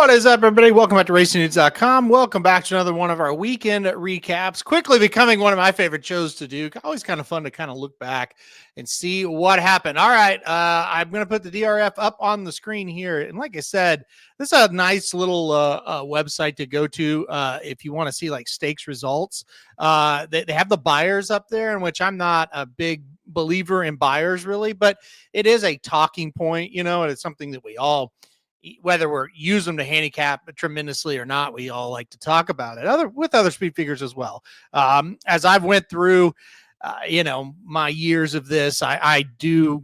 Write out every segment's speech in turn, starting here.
What is up, everybody? Welcome back to RacingNews.com. Welcome back to another one of our weekend recaps. Quickly becoming one of my favorite shows to do. Always kind of fun to kind of look back and see what happened. All right, I'm going to put the DRF up on the screen here. And like I said, this is a nice little website to go to if you want to see like stakes results. They have the buyers up there, in which I'm not a big believer in buyers really, but it is a talking point, you know, and it's something that we all, whether we're use them to handicap tremendously or not, we all like to talk about it with other speed figures as well. As I've went through, my years of this, I do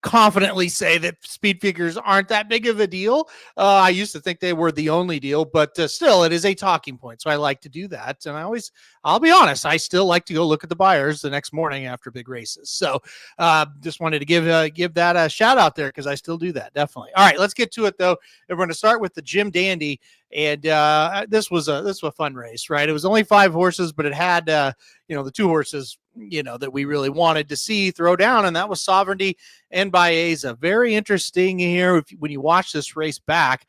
confidently say that speed figures aren't that big of a deal. I used to think they were the only deal, but still it is a talking point. So I like to do that. And I'll be honest, I still like to go look at the buyers the next morning after big races. So just wanted to give that a shout out there, because I still do that. Definitely. All right, let's get to it though. And we're going to start with the Jim Dandy. And this was a fun race, right? It was only 5 horses, but it had, the 2 horses, that we really wanted to see throw down, and that was Sovereignty and Baeza. Very interesting here when you watch this race back.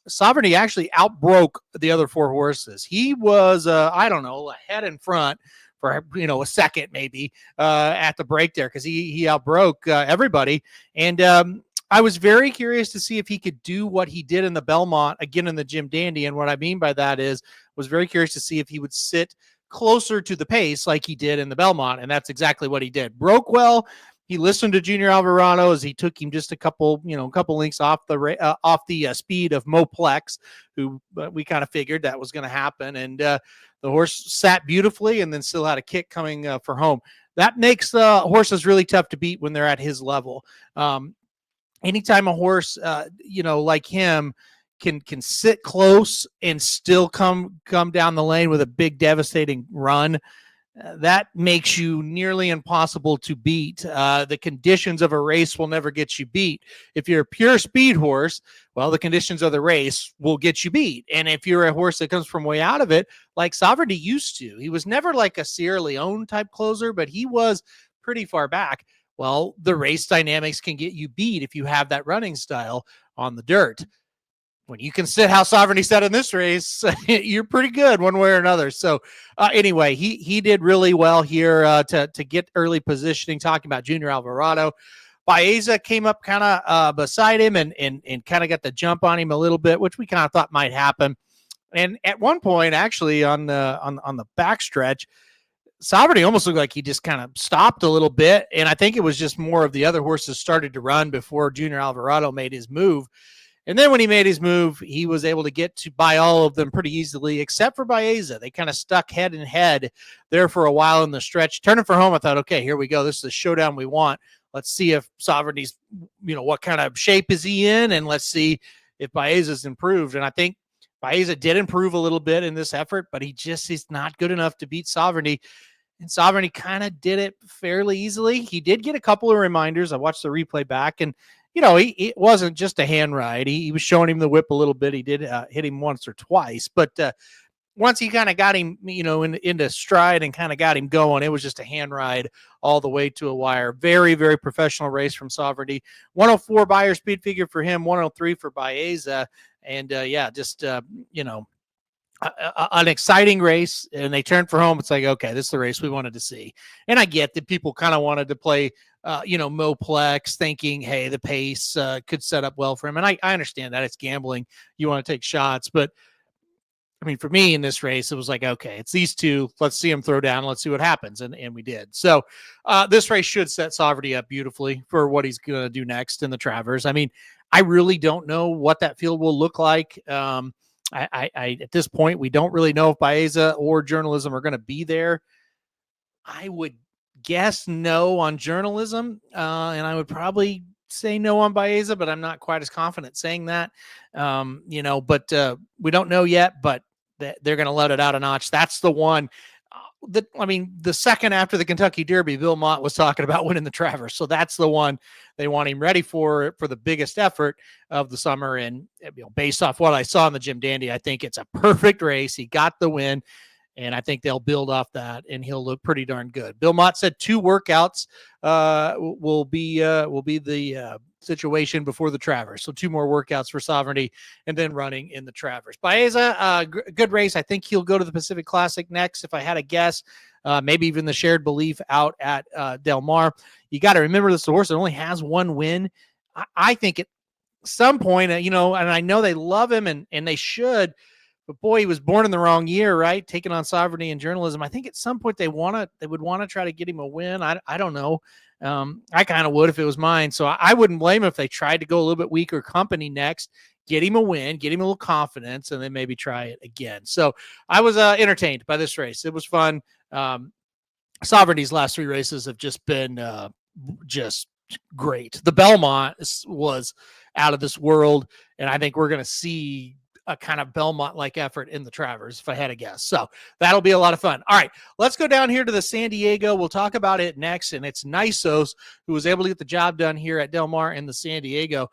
Sovereignty actually outbroke the other 4 horses. He was, ahead in front for a second maybe at the break there, because he outbroke everybody. And I was very curious to see if he could do what he did in the Belmont again in the Jim Dandy. And what I mean by that is, was very curious to see if he would sit closer to the pace like he did in the Belmont. And that's exactly what he did. Broke well. He listened to Junior Alvarado as he took him just a couple lengths off the speed of Moplex, who we kind of figured that was going to happen. And the horse sat beautifully and then still had a kick coming for home. That makes horses really tough to beat when they're at his level. Anytime a horse, like him, can sit close and still come down the lane with a big devastating run, that makes you nearly impossible to beat. The conditions of a race will never get you beat. If you're a pure speed horse, well, the conditions of the race will get you beat. And if you're a horse that comes from way out of it, like Sovereignty used to, he was never like a Sierra Leone type closer, but he was pretty far back. Well, the race dynamics can get you beat if you have that running style on the dirt. When you can sit how Sovereignty sat in this race, you're pretty good one way or another. So anyway, he did really well here to get early positioning. Talking about Junior Alvarado, Baeza came up kind of beside him and kind of got the jump on him a little bit, which we kind of thought might happen. And at one point, actually on the backstretch, Sovereignty almost looked like he just kind of stopped a little bit. And I think it was just more of the other horses started to run before Junior Alvarado made his move. And then when he made his move, he was able to get by all of them pretty easily, except for Baeza. They kind of stuck head and head there for a while in the stretch. Turning for home, I thought, okay, here we go. This is the showdown we want. Let's see if Sovereignty's, what kind of shape is he in? And let's see if Baeza's improved. And I think Baeza did improve a little bit in this effort, but he's not good enough to beat Sovereignty. And Sovereignty kind of did it fairly easily. He did get a couple of reminders. I watched the replay back, and it wasn't just a hand ride. He was showing him the whip a little bit. He did hit him once or twice, but once he kind of got him, into stride and kind of got him going, it was just a hand ride all the way to a wire. Very, very professional race from Sovereignty. 104 buyer speed figure for him, 103 for Baeza. And an exciting race, and they turned for home. It's like, okay, this is the race we wanted to see. And I get that people kind of wanted to play, Moplex, thinking, hey, the pace could set up well for him. And I understand that it's gambling. You want to take shots. But I mean, for me in this race, it was like, okay, it's these two. Let's see them throw down. Let's see what happens. And we did. So this race should set Sovereignty up beautifully for what he's going to do next in the Travers. I mean, I really don't know what that field will look like. I at this point, we don't really know if Baeza or Journalism are going to be there. I would guess no on Journalism, and I would probably say no on Baeza, but I'm not quite as confident saying that. But we don't know yet, but they're going to let it out a notch. That's the one. The second after the Kentucky Derby, Belmont was talking about winning the Travers. So that's the one they want him ready for the biggest effort of the summer. And based off what I saw in the Jim Dandy, I think it's a perfect race. He got the win, and I think they'll build off that, and he'll look pretty darn good. Belmont said 2 workouts will be the situation before the Travers. So 2 more workouts for Sovereignty and then running in the Travers. Baeza, good race. I think he'll go to the Pacific Classic next, if I had a guess. Maybe even the Shared Belief out at Del Mar. You got to remember this horse that only has 1 win. I think at some point, and I know they love him and they should, but boy, he was born in the wrong year, right? Taking on Sovereignty and journalism. I think at some point they would want to try to get him a win. I don't know. I kind of would if it was mine. So I wouldn't blame him if they tried to go a little bit weaker company next, get him a win, get him a little confidence, and then maybe try it again. So I was entertained by this race. It was fun. Sovereignty's last 3 races have just been just great. The Belmont was out of this world, and I think we're going to see a kind of Belmont-like effort in the Travers, if I had a guess. So that'll be a lot of fun. All right, let's go down here to the San Diego. We'll talk about it next, and it's Nisos who was able to get the job done here at Del Mar and the San Diego.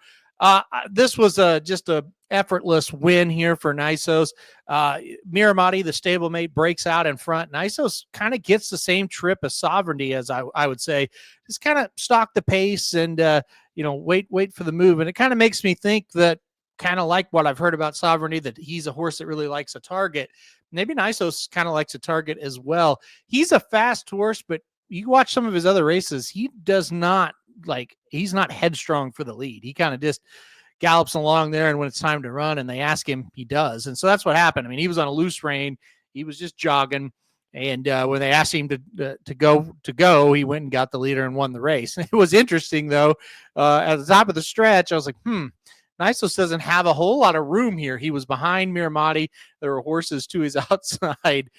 This was just a effortless win here for Nisos. Miramati, the stablemate, breaks out in front. Nisos kind of gets the same trip as Sovereignty, as I would say. Just kind of stalk the pace and wait for the move. And it kind of makes me think that, kind of like what I've heard about Sovereignty, that he's a horse that really likes a target. Maybe Nisos kind of likes a target as well. He's a fast horse, but you watch some of his other races, he does not he's not headstrong for the lead. He kind of just gallops along there, and when it's time to run and they ask him, he does. And so that's what happened. I mean, he was on a loose rein. He was just jogging. And when they asked him to go, he went and got the leader and won the race. It was interesting, though, at the top of the stretch, I was like, Nisos doesn't have a whole lot of room here. He was behind Miramati. There were horses to his outside.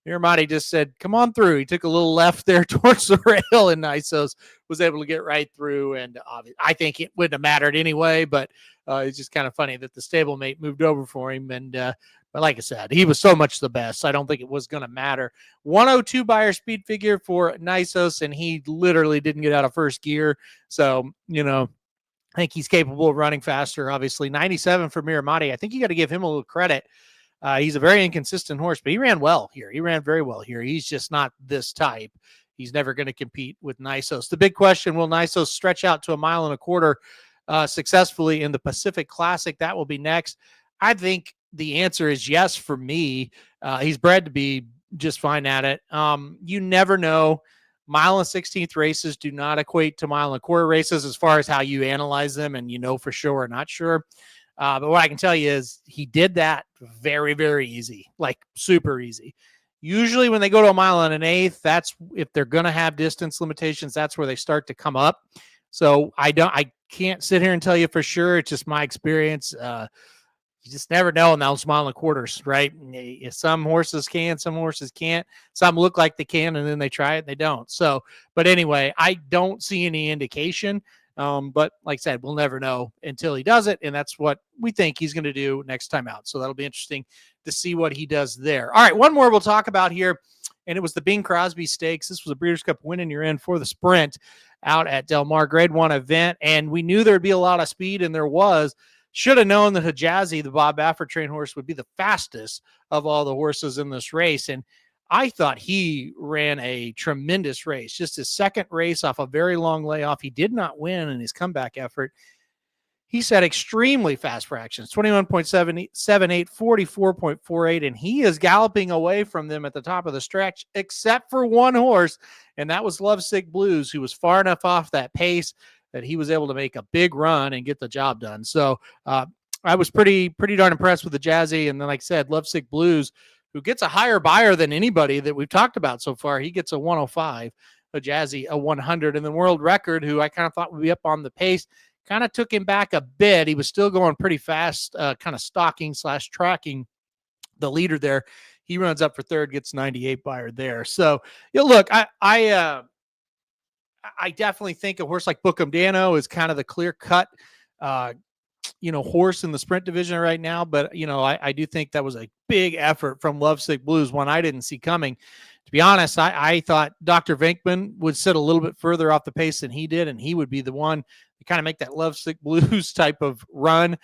Miramati just said, come on through. He took a little left there towards the rail, and Nisos was able to get right through. And I think it wouldn't have mattered anyway, but it's just kind of funny that the stablemate moved over for him. And but like I said, he was so much the best. I don't think it was going to matter. 102 buyer speed figure for Nisos, and he literally didn't get out of first gear. So, I think he's capable of running faster, obviously. 97 for Miramati. I think you got to give him a little credit. He's a very inconsistent horse, but he ran well here. He ran very well here. He's just not this type. He's never going to compete with Nisos. The big question, will Nisos stretch out to 1.25 miles successfully in the Pacific Classic? That will be next. I think the answer is yes for me. He's bred to be just fine at it. You never know. 1.16 races do not equate to 1.25 races as far as how you analyze them and for sure or not sure. But what I can tell you is he did that very, very easy, like super easy. Usually when they go to 1 1/8, that's if they're going to have distance limitations, that's where they start to come up. So I can't sit here and tell you for sure. It's just my experience. You just never know in those 1.25, right? Some horses can, some horses can't. Some look like they can, and then they try it and they don't. So, but anyway, I don't see any indication. But like I said, we'll never know until he does it, and that's what we think he's going to do next time out. So that'll be interesting to see what he does there. All right, one more we'll talk about here, and it was the Bing Crosby Stakes. This was a Breeders' Cup win, and you're in for the sprint out at Del Mar, Grade 1 event, and we knew there'd be a lot of speed, and there was. Should have known that Hijazi, the Bob Baffert trained horse, would be the fastest of all the horses in this race. And I thought he ran a tremendous race. Just his second race off a very long layoff. He did not win in his comeback effort. He set extremely fast fractions, 21.78, 44.48, and he is galloping away from them at the top of the stretch, except for one horse, and that was Lovesick Blues, who was far enough off that pace that he was able to make a big run and get the job done. So I was pretty darn impressed with the Jazzy. And then, like I said, Lovesick Blues, who gets a higher buyer than anybody that we've talked about so far. He gets a 105, a Jazzy, a 100. And the world record, who I kind of thought would be up on the pace, kind of took him back a bit. He was still going pretty fast, kind of stalking / tracking the leader there. He runs up for third, gets 98 buyer there. So, look, I definitely think a horse like Bookham Dano is kind of the clear-cut, horse in the sprint division right now. But, I do think that was a big effort from Lovesick Blues, one I didn't see coming. To be honest, I thought Dr. Venkman would sit a little bit further off the pace than he did, and he would be the one to kind of make that Lovesick Blues type of run.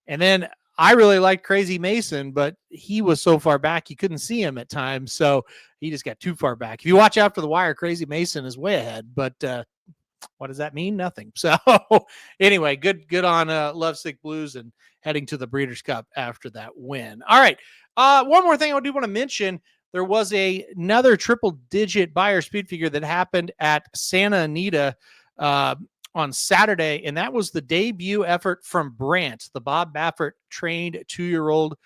And then I really liked Crazy Mason, but he was so far back you couldn't see him at times. So he just got too far back. If you watch after the wire, Crazy Mason is way ahead. But What does that mean? Nothing. So anyway, good on Lovesick Blues and heading to the Breeders' Cup after that win. All right. One more thing I do want to mention. There was another triple-digit Beyer speed figure that happened at Santa Anita on Saturday, and that was the debut effort from Brant, the Bob Baffert trained 2-year-old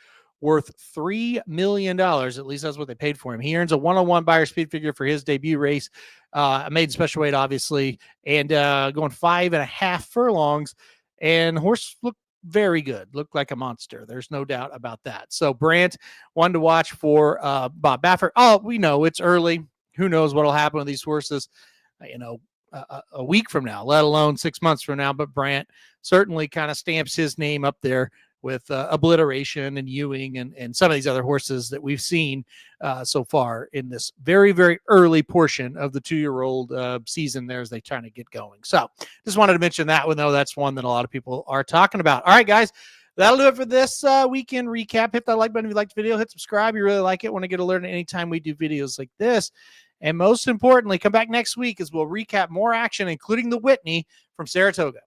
worth $3 million. At least that's what they paid for him. He earns a 101 Beyer speed figure for his debut race. Made special weight, obviously, and going 5.5 furlongs. And the horse looked very good, looked like a monster. There's no doubt about that. So Brant, one to watch for Bob Baffert. Oh, we know it's early. Who knows what will happen with these horses, a week from now, let alone 6 months from now. But Brant certainly kind of stamps his name up there with Obliteration and Ewing and some of these other horses that we've seen so far in this very, very early portion of the 2-year-old season there as they trying to get going. So just wanted to mention that one, though. That's one that a lot of people are talking about. All right, guys, that'll do it for this weekend recap. Hit that like button if you liked the video. Hit subscribe. You really like it. Want to get alerted anytime we do videos like this. And most importantly, come back next week as we'll recap more action, including the Whitney from Saratoga.